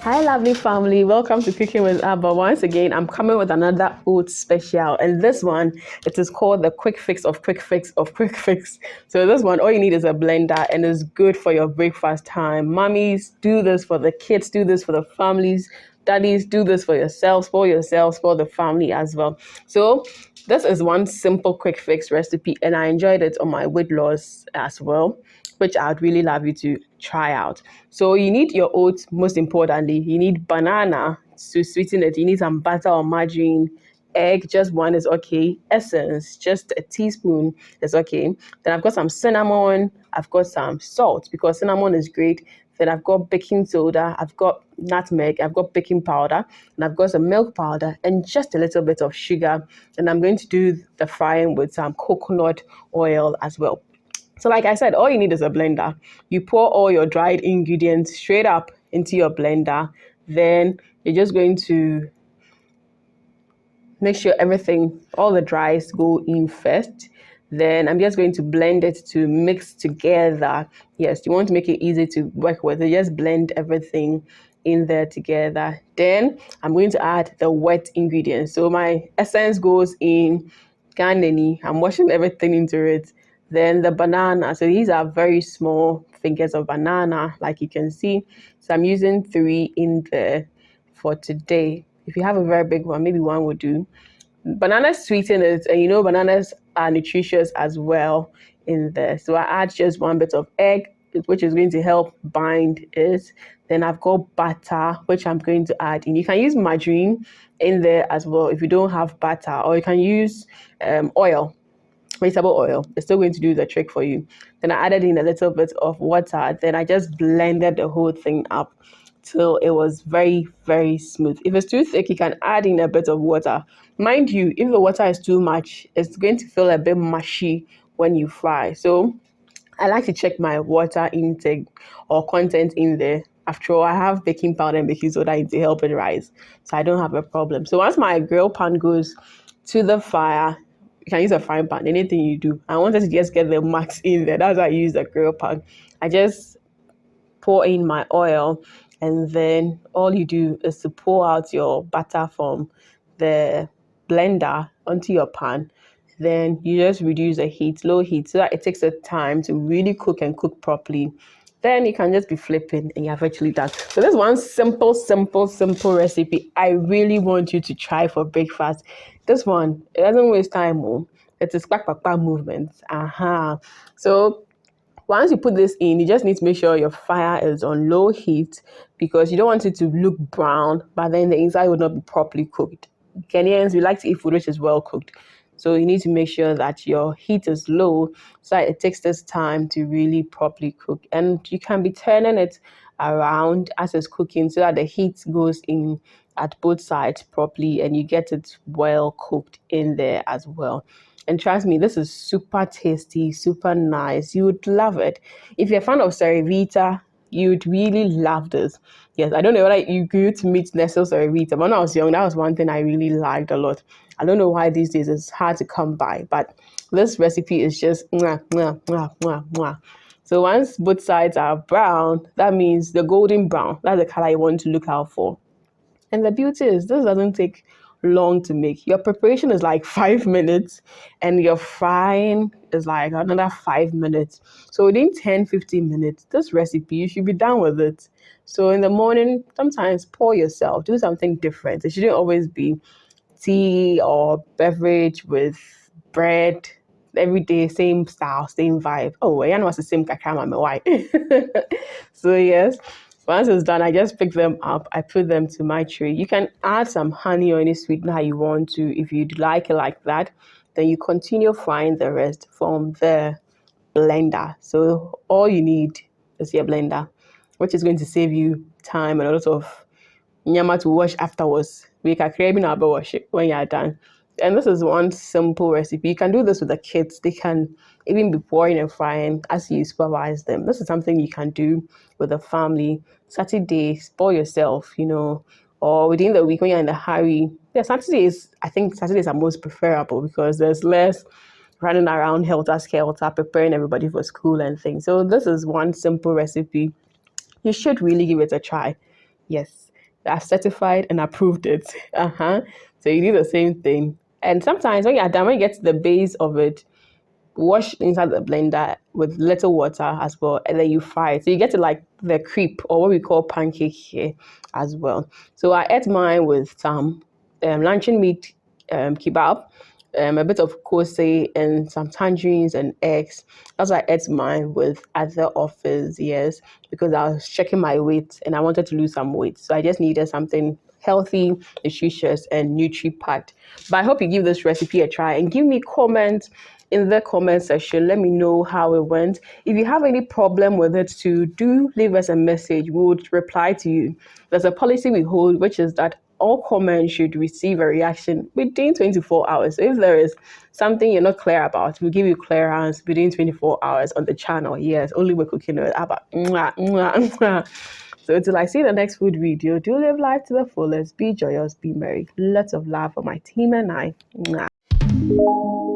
Hi lovely family, welcome to Cooking with Abba. Once again, I'm coming with another oats special, and this one, it is called the quick fix of quick fix of quick fix. So this one, all you need is a blender, and it's good for your breakfast time. Mummies, do this for the kids, do this for the families. Daddies, do this for yourselves, for the family as well. So this is one simple quick fix recipe, and I enjoyed it on my weight loss as well, which I'd really love you to try out. So you need your oats, most importantly. You need banana to sweeten it. You need some butter or margarine. Egg, just one is okay. Essence, just a teaspoon is okay. Then I've got some cinnamon. I've got some salt because cinnamon is great. Then I've got baking soda. I've got nutmeg. I've got baking powder. And I've got some milk powder and just a little bit of sugar. And I'm going to do the frying with some coconut oil as well. So like I said, all you need is a blender. You pour all your dried ingredients straight up into your blender. Then you're just going to make sure everything, all the dries go in first. Then I'm just going to blend it to mix together. Yes, you want to make it easy to work with. You just blend everything in there together. Then I'm going to add the wet ingredients. So my essence goes in Ghaneni. I'm washing everything into it. Then the banana. So these are very small fingers of banana, like you can see. So I'm using 3 in there for today. If you have a very big one, maybe one would do. Bananas sweeten it, and bananas are nutritious as well in there. So I add just one bit of egg, which is going to help bind it. Then I've got butter, which I'm going to add in. You can use margarine in there as well if you don't have butter, or you can use oil. Vegetable oil. It's still going to do the trick for you. Then I added in a little bit of water. Then I just blended the whole thing up till it was very, very smooth. If it's too thick, you can add in a bit of water. Mind you, if the water is too much, it's going to feel a bit mushy when you fry. So I like to check my water intake or content in there. After all, I have baking powder and baking soda to help it rise, so I don't have a problem. So once my grill pan goes to the fire, you can use a frying pan, anything you do. I wanted to just get the max in there. That's why I use the grill pan. I just pour in my oil, and then all you do is to pour out your butter from the blender onto your pan. Then you just reduce the heat, low heat, so that it takes the time to really cook and cook properly. Then you can just be flipping and you're virtually done. So this one simple recipe I really want you to try for breakfast. This one, it doesn't waste time. It is quack movements. So once you put this in, you just need to make sure your fire is on low heat because you don't want it to look brown, but then the inside will not be properly cooked. Kenyans, we like to eat food which is well cooked. So you need to make sure that your heat is low so that it takes this time to really properly cook. And you can be turning it around as it's cooking so that the heat goes in at both sides properly and you get it well cooked in there as well. And trust me, this is super tasty, super nice. You would love it. If you're a fan of Cerevita, you'd really love this. Yes, I don't know whether you grew to meet Nestle Cerevita, but when I was young, that was one thing I really liked a lot. I don't know why these days it's hard to come by, but this recipe is just mwah, mwah, mwah, mwah, mwah. So once both sides are brown, that means the golden brown. That's the color you want to look out for. And the beauty is this doesn't take long to make. Your preparation is like 5 minutes and your frying is like another 5 minutes. So within 10-15 minutes, this recipe, you should be done with it. So in the morning, sometimes pour yourself, do something different. It shouldn't always be tea or beverage with bread. Every day, same style, same vibe. Oh, I know it's the same kakama, my wife. So yes, once it's done, I just pick them up. I put them to my tray. You can add some honey or any sweetener you want to. If you'd like it like that, then you continue frying the rest from the blender. So all you need is your blender, which is going to save you time and a lot of nyama to wash afterwards. We can create a wash it when you're done. And this is one simple recipe. You can do this with the kids. They can even be pouring and frying as you supervise them. This is something you can do with the family. Saturday, spoil yourself, or within the week when you're in a hurry. Yeah, I think Saturdays are most preferable because there's less running around helter-skelter, preparing everybody for school and things. So this is one simple recipe. You should really give it a try. Yes. I certified and approved it. So you do the same thing. And sometimes when you're done, when you get to the base of it, wash inside the blender with little water as well, and then you fry it. So you get to like the crepe, or what we call pancake here as well. So I ate mine with some luncheon meat kebab, a bit of kose and some tangerines and eggs. That's why I ate mine with at the office, yes, because I was checking my weight and I wanted to lose some weight. So I just needed something healthy, nutritious, and nutri-packed. But I hope you give this recipe a try and give me comments in the comment section. Let me know how it went. If you have any problem with it too, do leave us a message. We would reply to you. There's a policy we hold, which is that all comments should receive a reaction within 24 hours. So if there is something you're not clear about, we'll give you clearance within 24 hours on the channel. Yes, only we're cooking with Abba. Mwah, mwah, mwah. So until I see you in the next food video, do live life to the fullest, be joyous, be merry. Lots of love for my team and I. Mwah.